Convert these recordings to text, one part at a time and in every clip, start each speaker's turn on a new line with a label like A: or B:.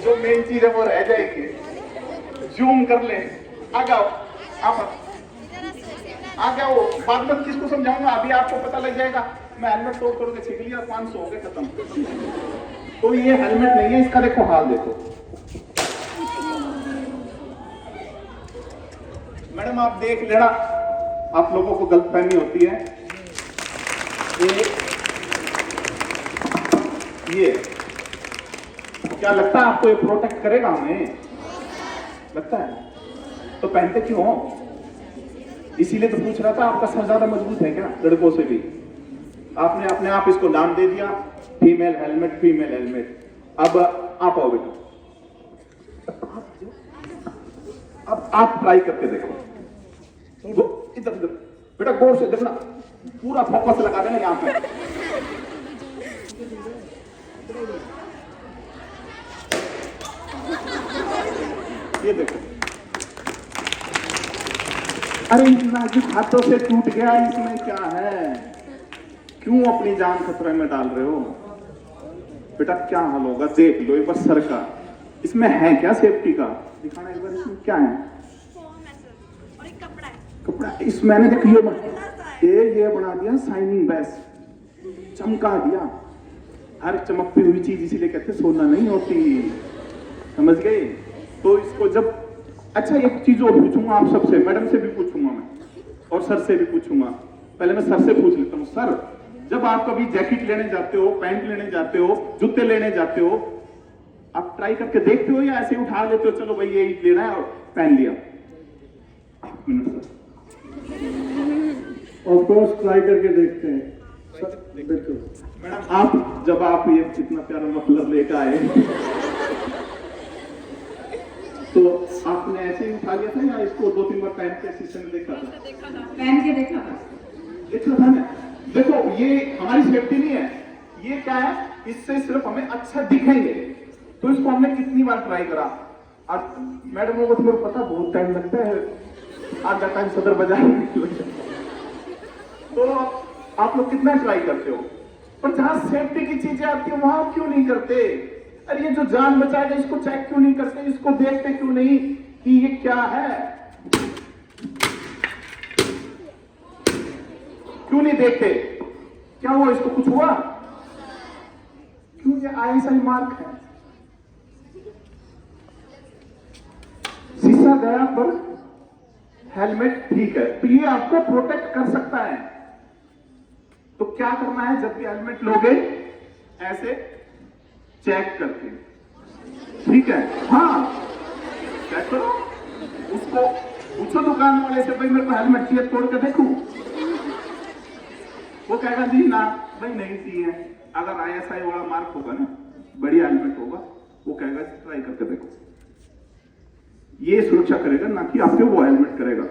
A: जो मेन चीज है वो रह जाएगी। जूम कर ले, आ जाओ आप, आ जाओ। बाद में किसको समझाऊंगा, अभी आपको पता लग जाएगा। मैं हेलमेट तोड़ तोड़ के सीख लिया, 500 हो गए खत्म। तो ये हेलमेट नहीं है, इसका देखो हाल देखो। मैडम आप देख लेना, आप लोगों को गलतफहमी होती है। ये क्या लगता है आपको, ये प्रोटेक्ट करेगा हमें? लगता है तो पहनते क्यों हो? इसीलिए तो पूछ रहा था, आपका सर ज्यादा मजबूत है क्या लड़कों से भी? आपने अपने आप इसको नाम दे दिया फीमेल हेलमेट, फीमेल हेलमेट। अब आप आओ बेटा, अब आप ट्राई करके देखो। इधर इधर बेटा, गौर से देखना, पूरा फोकस लगा देना यहाँ पे। ये देखो, अरे इस नाजुक हाथों से टूट गया, इसमें क्या है? क्यों अपनी जान खतरे में डाल रहे हो? बेटा क्या हाल होगा देख लो एक बार सर का। इसमें है क्या सेफ्टी का? दिखाना एक बार, इसमें क्या है?
B: और एक कपड़ा है।
A: कपड़ा इस मैंने देखो ये बना दिया शाइनिंग बेस, चमका दिया। हर चमकती हुई चीज इसीलिए कहते सोना नहीं होती, समझ गए? तो इसको जब, अच्छा एक चीज और पूछूंगा आप सबसे, मैडम से भी पूछूंगा मैं और सर से भी पूछूंगा। पहले मैं सर से पूछ लेता हूँ। सर, जब आप कभी जैकेट लेने जाते हो, पैंट लेने जाते हो, जूते लेने जाते हो, आप ट्राई करके देखते हो या ऐसे उठा लेते हो, चलो भाई ये लेना है और पहन लिया? एक minute sir,
C: of course try करके देखते हैं सर, बिल्कुल।
A: मैडम आप जब आप ये इतना प्यारा मफलर लेकर आए तो आपने ऐसे ही उठा लिया था या इसको 2-3 बार पहन के शीशे में देखा था?
B: पहन के देखा था।
A: देखा था ना? देखो ये हमारी सेफ्टी नहीं है, ये क्या है, इससे सिर्फ हमें अच्छा दिखेंगे। तो इसको हमने कितनी बार ट्राई करा। और मैडम को तुम्हें पता बहुत टाइम लगता है, आधा टाइम सदर बाजार में। तो आप लोग कितना ट्राई करते हो, पर जहां सेफ्टी की चीजें आती है वहां क्यों नहीं करते? अरे ये जो जान बचाएगा इसको चेक क्यों नहीं करते? इसको देखते क्यों नहीं कि ये क्या है? क्यों नहीं देखते? क्या हुआ, इसको कुछ हुआ? क्यों? ये ISI मार्क है, शीशा गया पर हेलमेट ठीक है, तो ये आपको प्रोटेक्ट कर सकता है। तो क्या करना है, जब भी हेलमेट लोगे ऐसे चेक करके, ठीक है? हाँ चेक करो, उसको पूछो दुकान वाले से, भाई मेरे को हेलमेट चाहिए, तोड़ के देखूं? वो कहेगा जी ना भाई नहीं चाहिए। अगर ISI वाला मार्क होगा ना, बढ़िया हेलमेट होगा, वो कहेगा ट्राई करके देखो। ये सुरक्षा करेगा, ना कि आपके वो हेलमेट करेगा।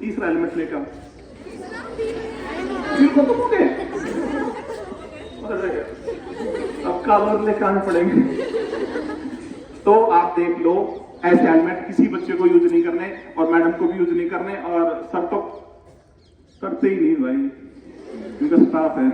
A: तीसरा हेलमेट लेकर फिर खत्म हो गए, अब कवर लेकर आने पड़ेंगे। तो आप देख लो, ऐसे हेलमेट किसी बच्चे को यूज नहीं करने और मैडम को भी यूज नहीं करने, और सर तो करते ही नहीं भाई, उनका स्टाफ है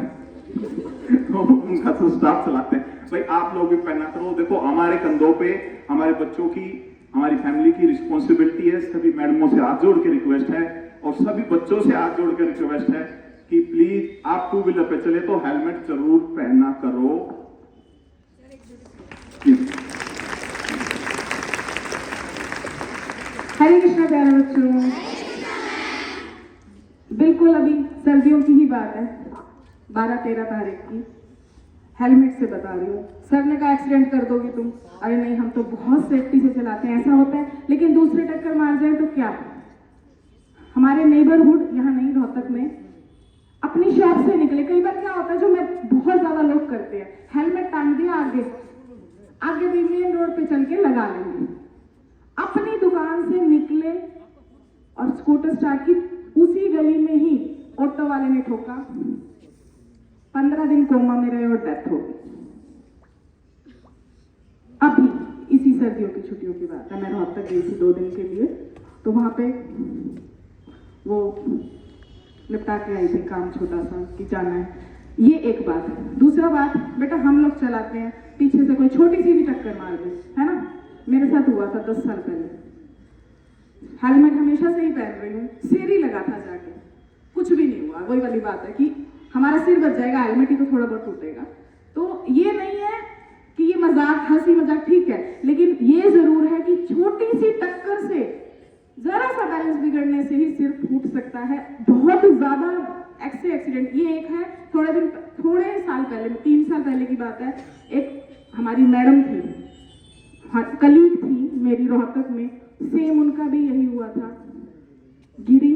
A: उनका तो स्टाफ चलाते हैं। भाई आप लोग भी पहना करो। देखो हमारे कंधों पे हमारे बच्चों की, हमारी फैमिली की रिस्पॉन्सिबिलिटी है। सभी मैडमों से हाथ जोड़ के रिक्वेस्ट है और सभी बच्चों से हाथ जोड़ के रिक्वेस्ट है कि प्लीज आप 2 व्हीलर पे चले तो हेलमेट जरूर पहना करो।
B: हरे कृष्णा प्यारे बच्चों, बिल्कुल अभी सर्दियों की ही बात है, 12-13 तारीख की। हेलमेट से बता रही हूँ। सर ने कहा एक्सीडेंट कर दोगी तुम। अरे नहीं, हम तो बहुत सेफ्टी से चलाते हैं। ऐसा होता है, लेकिन दूसरे टक्कर मार जाए तो क्या? हमारे नेबरहुड यहाँ नहीं, रोहतक में, अपनी शॉप से निकले, कई बार क्या होता है, जो मैं बहुत ज्यादा लोग करते हैं, हेलमेट टांग दिया आगे, आगे भी मेन रोड पे चल के लगा लेंगे। अपनी दुकान से निकले और स्कूटर स्टार्ट की, उसी गली में ही ऑटो वाले ने ठोका, 15 दिन कोमा में रहे और डेथ हो गई। अभी इसी सर्दियों की छुट्टियों की बात है, मैं रोहतक गई थी 2 दिन के लिए, तो वहां पे वो निपटा के आई थी काम छोटा सा कि जाना है। ये एक बात है। दूसरा बात, बेटा हम लोग चलाते हैं, पीछे से कोई छोटी सी भी टक्कर मार दे, है ना। मेरे साथ हुआ था 10 साल पहले। हेलमेट हमेशा से ही पहन रही हूँ, सिर ही लगा था जाके, कुछ भी नहीं हुआ। वही वाली बात है कि हमारा सिर बच जाएगा, हेलमेट ही तो थोड़ा बहुत टूटेगा। तो ये नहीं है कि ये मजाक, हंसी मजाक ठीक है, लेकिन ये जरूर है कि छोटी सी टक्कर से, जरा सा बैलेंस बिगड़ने से ही सिर फूट सकता है। बहुत ज्यादा एक्सीडेंट, ये एक है थोड़े साल पहले, 3 साल पहले की बात है। एक हमारी मैडम थी, कलीग थी मेरी रोहतक में, सेम उनका भी यही हुआ था। गिरी,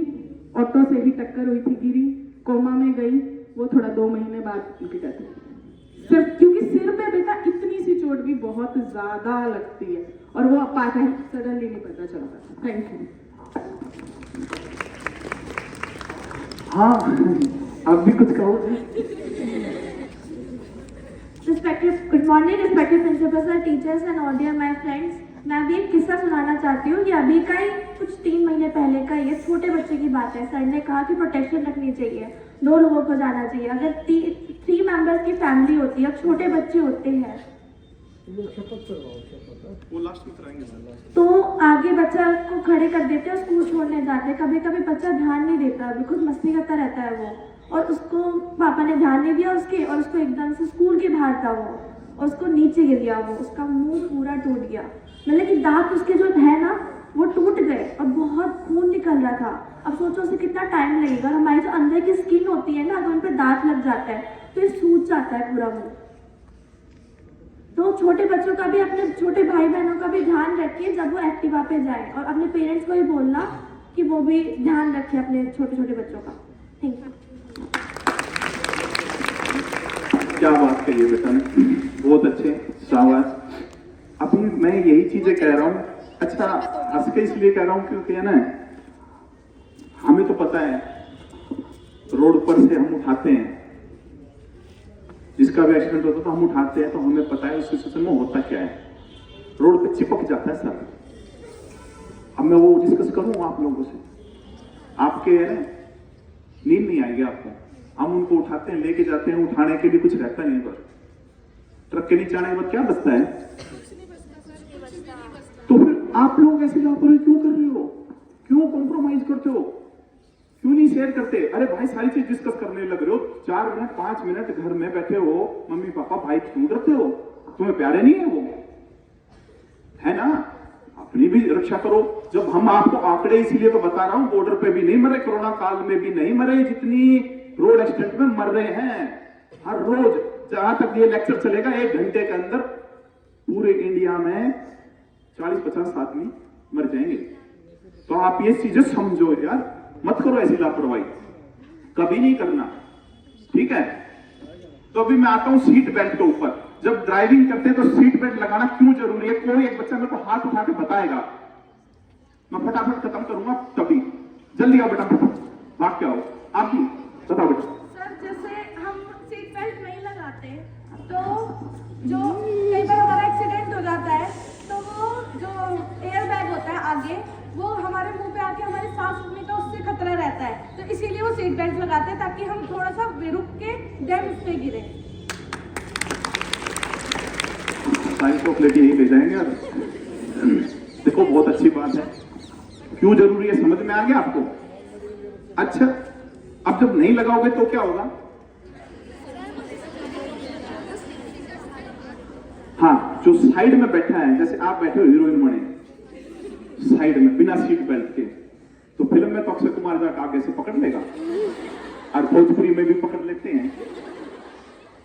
B: ऑटो से ही टक्कर हुई थी, गिरी, कोमा में गई, वो थोड़ा 2 महीने बाद उनकी डेथ हुई। सिर्फ क्योंकि सिर पे बेटा इतनी सी चोट भी बहुत ज्यादा लगती है, और वो पाता है सडनली नहीं पता चलता। Thank you.
A: हाँ, आप भी कुछ कहो।
D: Good morning respected principal sir, teachers and all dear my friends. मैं अभी एक किस्सा सुनाना चाहती हूँ। ये अभी का ही कुछ 3 महीने पहले का, ये छोटे बच्चे की बात है। सर ने कहा कि प्रोटेक्शन रखनी चाहिए, 2 लोगों को जाना चाहिए। अगर 3 मेंबर्स की फैमिली होती है, छोटे बच्चे होते हैं,
A: वो लास्ट में कराएंगे सर।
D: तो आगे बच्चा को खड़े कर देते हैं, स्कूल छोड़ने जाते हैं। कभी कभी बच्चा ध्यान नहीं देता, बिल्कुल मस्ती करता रहता है वो, और उसको पापा ने ध्यान नहीं दिया उसके, और उसको एकदम से स्कूल के बाहर था वो, और उसको नीचे गिर गया वो, उसका मुंह पूरा टूट गया। मतलब कि दांत उसके जो है ना वो टूट गए, और बहुत खून निकल रहा था। अब सोचो उसे कितना टाइम लगेगा। और हमारी जो अंदर की स्किन होती है ना, अगर उन पर दांत लग जाता है तो ये सूज जाता है पूरा मुंह। तो छोटे बच्चों का भी, अपने छोटे भाई बहनों का भी ध्यान रखिए जब वो एक्टिवा पे जाए, और अपने पेरेंट्स को भी बोलना कि वो भी ध्यान रखे अपने छोटे छोटे बच्चों का। Thank you.
A: क्या बात कही है बेटा ने, बहुत अच्छे, शाबाश। अभी मैं यही चीजें कह रहा हूँ। अच्छा, हंस के इसलिए कह रहा हूँ क्योंकि है ना, हमें तो पता है रोड पर से हम उठाते हैं, जिसका भी एक्सीडेंट होता है तो हम उठाते हैं, तो हमें पता है उस सिचुएशन में होता क्या है। रोड पे चिपक जाता है सर। अब मैं वो डिस्कस करूँ आप लोगों से, आपके है ना नींद नहीं आएगी आपको। हम उनको उठाते हैं, लेके जाते हैं, उठाने के लिए कुछ रहता नहीं, बस ट्रक के नीचे आने के बाद क्या बचता है? तो फिर आप लोग ऐसे लापरवाही क्यों कर रहे हो? क्यों कॉम्प्रोमाइज करते हो? क्यों नहीं शेयर करते? अरे भाई, सारी चीज डिस्कस करने लग रहे हो, 4 मिनट 5 मिनट घर में बैठे हो, मम्मी पापा भाई क्यों डरते हो? तुम्हें प्यारे नहीं है वो, है ना? अपनी भी रक्षा करो। जब हम आपको आंकड़े इसीलिए तो बता रहा हूं, बॉर्डर पे भी नहीं मरे, कोरोना काल में भी नहीं मरे, जितनी रोड एक्सीडेंट में मर रहे हैं हर रोज। जहां तक ये लेक्चर चलेगा 1 घंटे के अंदर पूरे इंडिया में 40-50 आदमी मर जाएंगे। तो आप ये चीजें समझो यार, मत करो ऐसी लापरवाही, कभी नहीं करना, ठीक है? तो अभी मैं आता हूं सीट बेल्ट के ऊपर। जब ड्राइविंग करते हैं तो सीट बेल्ट लगाना क्यों जरूरी है? कोई एक बच्चा मेरे को हाथ उठा के बताएगा, मैं फटाफट खत्म करूंगा। तभी जल्दी आओ बेटा, भाग के आओ। आप भी बताओ बेटा।
D: सर, जैसे हम सीट बेल्ट नहीं लगाते तो जो कई बार हमारा एक्सीडेंट हो जाता है, तो वो जो एयर बैग होता है आगे, वो हमारे मुंह पे आके हमारी सांस रुकने का उससे खतरा रहता है। तो इसीलिए वो सीट बेल्ट लगाते हैं, ताकि हम थोड़ा सा रुक के देन उस पे गिरे।
A: सारी चॉकलेट यही ले जाएंगे। अब देखो, बहुत अच्छी बात है, क्यों जरूरी है समझ में आ गया आपको? अच्छा, अब जब नहीं लगाओगे तो क्या होगा? हाँ, जो साइड में बैठा है, जैसे आप बैठे हो हीरोइन बने साइड में बिना सीट बेल्ट के, तो फिल्म में तो अक्षय कुमार जाकर आगे से पकड़ लेगा, और भोजपुरी में भी पकड़ लेते हैं,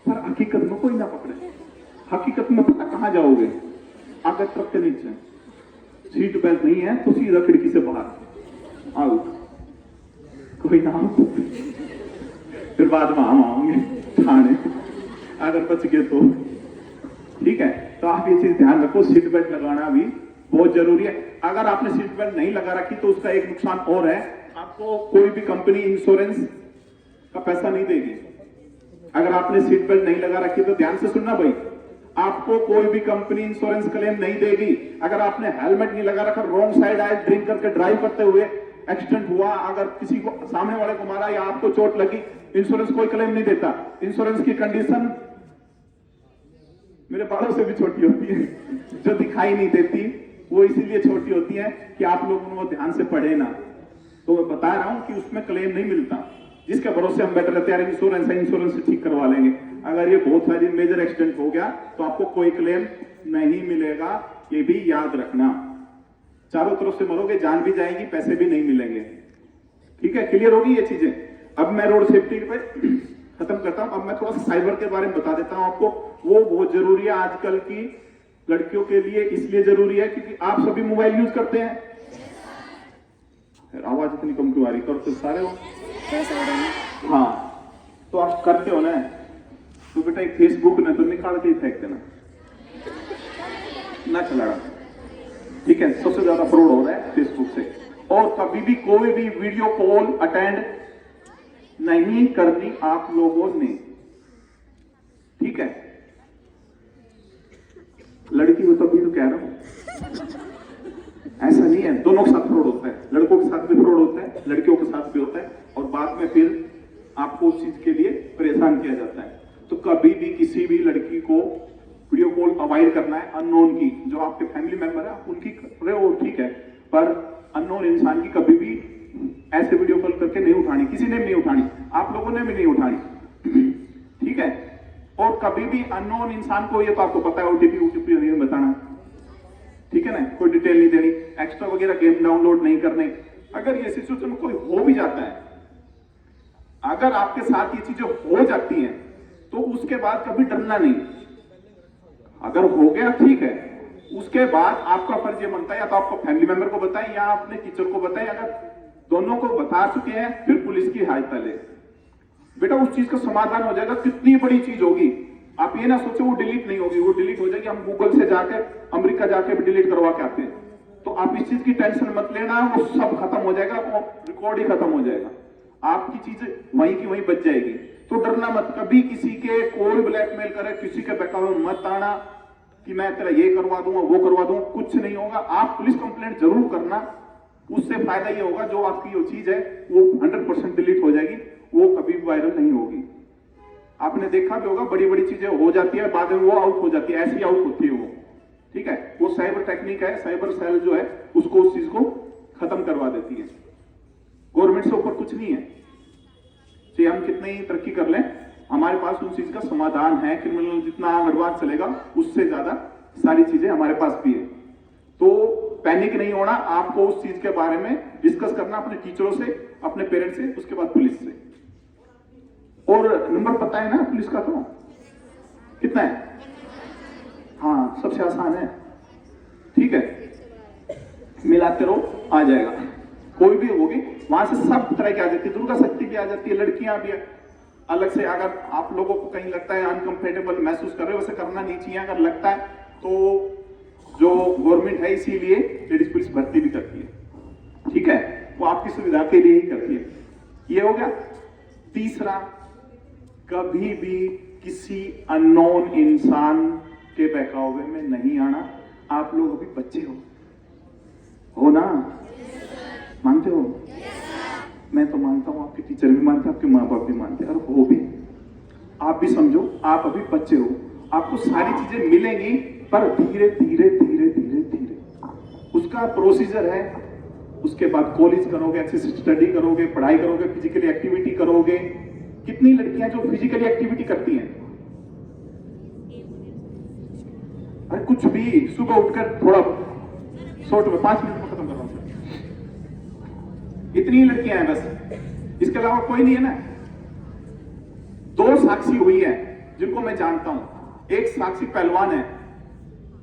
A: पर हकीकत में कोई ना पकड़े। हकीकत में पता कहां जाओगे? आगे ट्रक के नीचे। सीट बेल्ट नहीं है तो सीधा खिड़की से बाहर आउट, कोई ना हो। फिर बाद में हम आएंगे थाने, अगर बच गए तो ठीक है। तो आप ये चीज ध्यान रखो, सीट बेल्ट लगाना भी बहुत जरूरी है। अगर आपने सीट बेल्ट नहीं लगा रखी तो उसका एक नुकसान और है, आपको कोई भी कंपनी इंश्योरेंस का पैसा नहीं देगी। अगर आपने सीट बेल्ट नहीं लगा रखी तो ध्यान से सुनना भाई, आपको कोई भी कंपनी इंश्योरेंस क्लेम नहीं देगी। अगर आपने हेलमेट नहीं लगा रखा, रॉन्ग साइड आए, ड्रिंक करके ड्राइव करते हुए एक्सीडेंट हुआ, अगर किसी को सामने वाले को मारा या आपको चोट लगी, इंश्योरेंस कोई क्लेम नहीं देता। इंश्योरेंस की कंडीशन मेरे बालों से भी छोटी होती है, जो दिखाई नहीं देती वो इसीलिए छोटी होती है कि आप लोग उनको ध्यान से पढ़े ना। तो मैं बता रहा हूं कि उसमें क्लेम नहीं मिलता, जिसके भरोसे हम बैठे रहते हैं इंश्योरेंस है, इंश्योरेंस से ठीक करवा लेंगे। अगर ये बहुत सारी मेजर एक्सीडेंट हो गया तो आपको कोई क्लेम नहीं मिलेगा, ये भी याद रखना। चारों तरफ से मरोगे, जान भी जाएगी, पैसे भी नहीं मिलेंगे। ठीक है, क्लियर होगी ये चीजें। अब मैं रोड सेफ्टी पे खत्म करता हूं। अब मैं थोड़ा सा साइबर के बारे में बता देता हूं आपको। वो बहुत जरूरी है आजकल की लड़कियों के लिए, इसलिए जरूरी है क्योंकि आप सभी मोबाइल यूज करते हैं। आवाज इतनी कम क्यों आ रही? करते सारे हो? हाँ, तो आप करते हो ना, तो बेटा एक फेसबुक ने तो निकाल के ही फेंक देना ना चला। ठीक है, सबसे ज्यादा फ्रॉड हो रहा है फेसबुक से। और कभी भी कोई भी वीडियो कॉल अटेंड नहीं करनी आप लोगों ने। ठीक है, लड़की हो तभी तो कह रहा हूं, ऐसा नहीं है। दोनों के साथ फ्रॉड होता है, लड़कों के साथ भी फ्रॉड होता है, लड़कियों के साथ भी होता है, और बाद में फिर आपको उस चीज के लिए परेशान किया जाता है। तो कभी भी किसी भी लड़की को वीडियो कॉल अवॉइड करना है। अननोन की, जो आपके फैमिली मेंबर है उनकी कर रहे हो ठीक है, पर अननोन इंसान की कभी भी ऐसे वीडियो कॉल करके नहीं उठानी। किसी ने नहीं उठानी, आप लोगों ने भी नहीं उठानी। ठीक है, और कभी भी अननोन इंसान को, ये तो आपको पता है, ओटीपी नहीं बताना। ठीक है ना, कोई डिटेल नहीं देनी, एक्स्ट्रा वगैरह गेम डाउनलोड नहीं करने। अगर ये सिचुएशन कोई हो भी जाता है, अगर आपके साथ ये चीजें हो जाती हैं, तो उसके बाद कभी डरना नहीं। अगर हो गया ठीक है, उसके बाद आपका फर्ज ये बनता है या तो आपको फैमिली मेंबर को बताएं या अपने टीचर को बताएं। अगर दोनों को बता चुके हैं, फिर पुलिस की सहायता ले। बेटा उस चीज का समाधान हो जाएगा। कितनी बड़ी चीज होगी, आप ये ना सोचो वो डिलीट नहीं होगी, वो डिलीट हो जाएगी। हम गूगल से जाकर, अमेरिका जाके भी डिलीट करवा के आते हैं। तो आप इस चीज की टेंशन मत लेना, वो सब खत्म हो जाएगा, वो रिकॉर्ड ही खत्म हो जाएगा, आपकी चीज वहीं की वहीं बच जाएगी। तो डरना मत, कभी किसी के कोई ब्लैकमेल करे, किसी के बहकावे में मत आना कि मैं तेरा ये करवा दूंगा वो करवा दूंगा, कुछ नहीं होगा। आप पुलिस कंप्लेंट जरूर करना, उससे फायदा ये होगा जो आपकी वो चीज है वो 100% डिलीट हो जाएगी, वो कभी भी वायरल नहीं होगी। आपने देखा भी होगा, बड़ी बड़ी चीजें हो जाती है, बाद में वो आउट हो जाती है, ऐसी आउट होती है वो। ठीक है, वो साइबर टेक्निक है, साइबर सेल जो है उसको उस चीज को खत्म करवा देती है। गवर्नमेंट से ऊपर कुछ नहीं है, चाहे हम कितने ही तरक्की कर लें, हमारे पास उस चीज का समाधान है। क्रिमिनल जितना एडवांस चलेगा, उससे ज्यादा सारी चीजें हमारे पास भी है। तो पैनिक नहीं होना, आपको उस चीज के बारे में डिस्कस करना अपने टीचरों से, अपने पेरेंट्स से, उसके बाद पुलिस से। और नंबर पता है ना पुलिस का, तो कितना है? हाँ, सबसे आसान है। ठीक है, मिलाते रहो, आ जाएगा। कोई भी होगी वहां से सब तरह की आ जाती है, दुर्गा शक्ति भी आ जाती है, लड़कियां भी अलग से। अगर आप लोगों को कहीं लगता है अनकंफर्टेबल महसूस कर रहे हो, वैसे करना नहीं चाहिए। अगर लगता है तो जो गवर्नमेंट है इसीलिए लेडीज पुलिस भर्ती भी करती है। ठीक है, वो आपकी सुविधा के लिए ही करती है। ये हो गया। तीसरा, कभी भी किसी अननोन इंसान के बहकावे में नहीं आना। आप लोग अभी बच्चे हो ना? मानते हो? मैं तो मानता हूं, आपके टीचर भी मानते हैं, आपके माँ बाप भी मानते हैं, और वो भी। आप भी समझो, आप अभी बच्चे हो, आपको सारी चीजें मिलेंगी, पर धीरे धीरे धीरे धीरे धीरे उसका प्रोसीजर है। उसके बाद कॉलेज करोगे, अच्छे से स्टडी करोगे, पढ़ाई करोगे, फिजिकली एक्टिविटी करोगे। कितनी लड़कियां जो फिजिकली एक्टिविटी करती हैं, अरे कुछ भी, सुबह उठकर थोड़ा शॉर्ट में 5 मिनट में खत्म कर रहा हूं, इतनी लड़कियां हैं बस, इसके अलावा कोई नहीं है ना। 2 साक्षी हुई है जिनको मैं जानता हूं। एक साक्षी पहलवान है,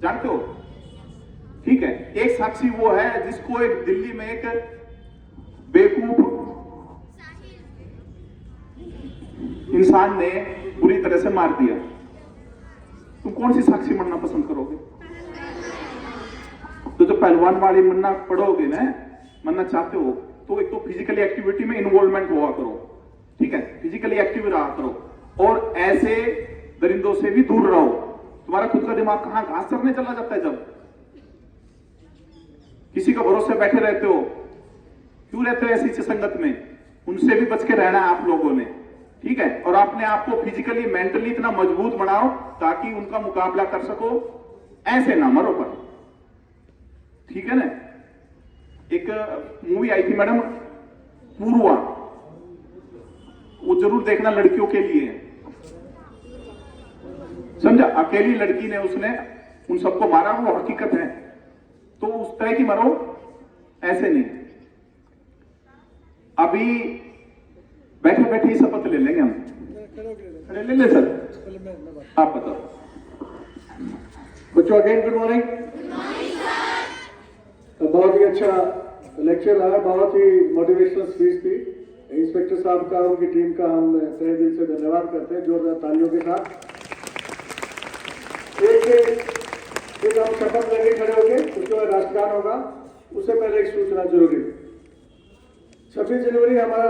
A: जानते हो? ठीक है, एक साक्षी वो है जिसको एक दिल्ली में एक बेवकूफ इंसान ने बुरी तरह से मार दिया। तुम कौन सी साक्षी बनना पसंद करोगे? तो जो पहलवान वाली बनना पढ़ोगे ना, बनना चाहते हो, तो एक तो फिजिकली एक्टिविटी में इन्वॉल्वमेंट हुआ करो। ठीक है, फिजिकली एक्टिव रहा करो, और ऐसे दरिंदों से भी दूर रहो। तुम्हारा खुद का दिमाग कहां घास चरने चला जाता है जब किसी का भरोसे बैठे रहते हो। क्यों रहते हो ऐसी संगत में? उनसे भी बच के रहना है आप लोगों ने। ठीक है, और अपने आप को फिजिकली मेंटली इतना मजबूत बनाओ ताकि उनका मुकाबला कर सको, ऐसे ना मरो पर, ठीक है ना। एक मूवी आई थी मैडम पूर्वा, वो जरूर देखना, लड़कियों के लिए, समझा। अकेली लड़की ने उसने उन सबको मारा, वो हकीकत है, तो उस तरह की मरो, ऐसे नहीं। अभी बैठे बैठे ही शपथ ले लेंगे हम, खड़े ले ले सर, आप बताओ।
C: बच्चों अगेन गुड मॉर्निंग। बहुत ही अच्छा लेक्चर रहा, बहुत ही मोटिवेशनल स्पीच थी। इंस्पेक्टर साहब का, उनकी टीम का हम तहे दिल से धन्यवाद करते हैं, जोरदार तालियों के साथ। एक हम शपथ लेंगे खड़े होके, उसके बाद राष्ट्रगान होगा, उससे पहले एक सूचना जरूरी। 26 जनवरी हमारा